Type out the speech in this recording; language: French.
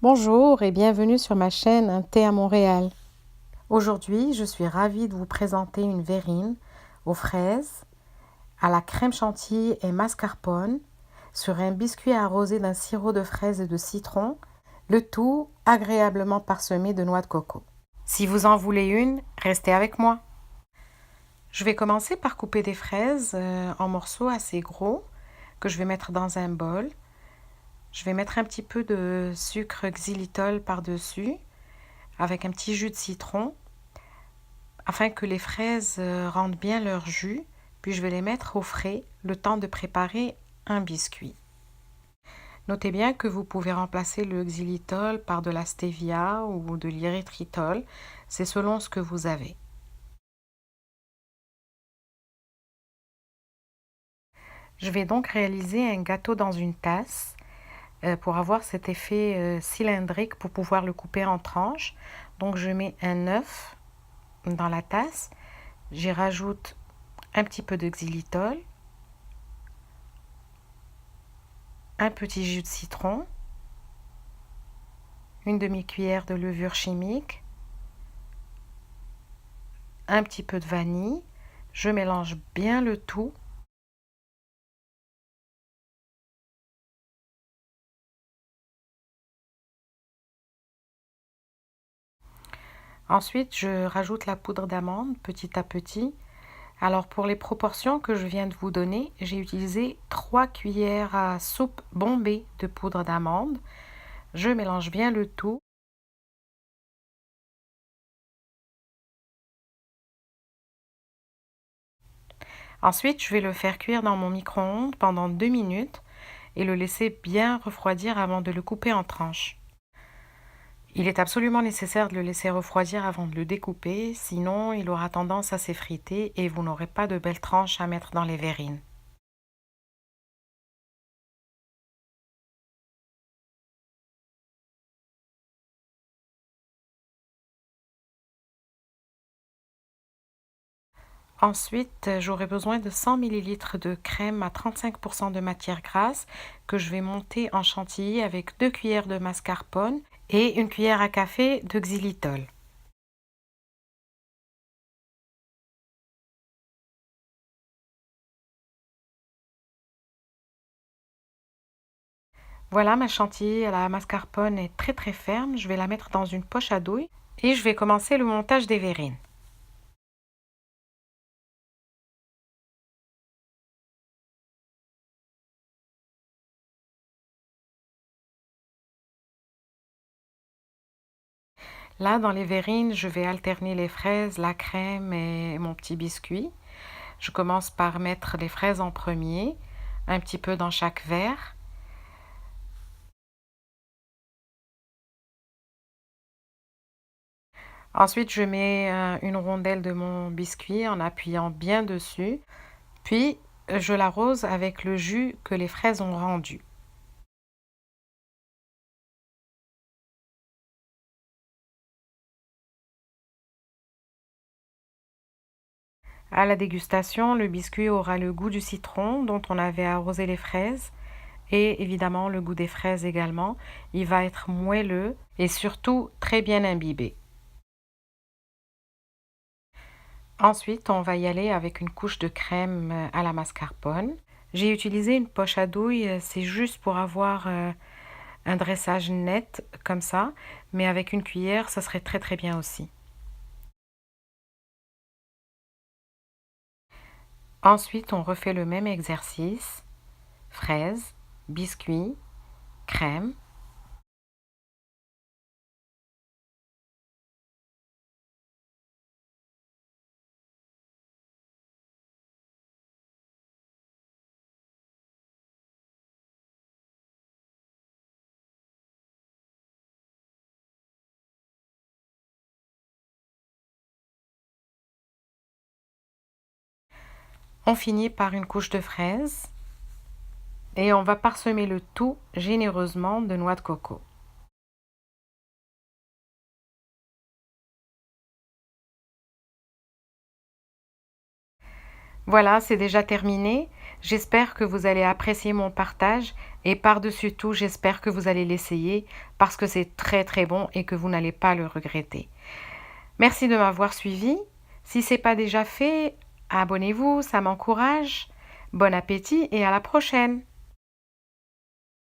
Bonjour et bienvenue sur ma chaîne Un thé à Montréal. Aujourd'hui, je suis ravie de vous présenter une verrine aux fraises, à la crème chantilly et mascarpone, sur un biscuit arrosé d'un sirop de fraises et de citron, le tout agréablement parsemé de noix de coco. Si vous en voulez une, restez avec moi. Je vais commencer par couper des fraises en morceaux assez gros que je vais mettre dans un bol. Je vais mettre un petit peu de sucre xylitol par-dessus avec un petit jus de citron afin que les fraises rendent bien leur jus. Puis je vais les mettre au frais le temps de préparer un biscuit. Notez bien que vous pouvez remplacer le xylitol par de la stevia ou de l'érythritol. C'est selon ce que vous avez. Je vais donc réaliser un gâteau dans une tasse pour avoir cet effet cylindrique pour pouvoir le couper en tranches. Donc je mets un œuf dans la tasse. J'y rajoute un petit peu de xylitol, un petit jus de citron, une demi-cuillère de levure chimique, un petit peu de vanille. Je mélange bien le tout. Ensuite, je rajoute la poudre d'amande petit à petit. Alors pour les proportions que je viens de vous donner, j'ai utilisé 3 cuillères à soupe bombées de poudre d'amande. Je mélange bien le tout. Ensuite, je vais le faire cuire dans mon micro-ondes pendant 2 minutes et le laisser bien refroidir avant de le couper en tranches. Il est absolument nécessaire de le laisser refroidir avant de le découper, sinon il aura tendance à s'effriter et vous n'aurez pas de belles tranches à mettre dans les verrines. Ensuite, j'aurai besoin de 100 ml de crème à 35% de matière grasse que je vais monter en chantilly avec 2 cuillères de mascarpone et une cuillère à café de xylitol. Voilà, ma chantilly à la mascarpone est très ferme. Je vais la mettre dans une poche à douille et je vais commencer le montage des verrines. Là, dans les verrines, je vais alterner les fraises, la crème et mon petit biscuit. Je commence par mettre les fraises en premier, un petit peu dans chaque verre. Ensuite, je mets une rondelle de mon biscuit en appuyant bien dessus. Puis, je l'arrose avec le jus que les fraises ont rendu. À la dégustation, le biscuit aura le goût du citron dont on avait arrosé les fraises et évidemment le goût des fraises également. Il va être moelleux et surtout très bien imbibé. Ensuite, on va y aller avec une couche de crème à la mascarpone. J'ai utilisé une poche à douille, c'est juste pour avoir un dressage net comme ça, mais avec une cuillère, ça serait très bien aussi. Ensuite, on refait le même exercice. Fraises, biscuits, crème. On finit par une couche de fraises et on va parsemer le tout généreusement de noix de coco. Voilà, c'est déjà terminé. J'espère que vous allez apprécier mon partage et par-dessus tout, j'espère que vous allez l'essayer parce que c'est très très bon et que vous n'allez pas le regretter. Merci de m'avoir suivi. Si ce n'est pas déjà fait, abonnez-vous, ça m'encourage. Bon appétit et à la prochaine!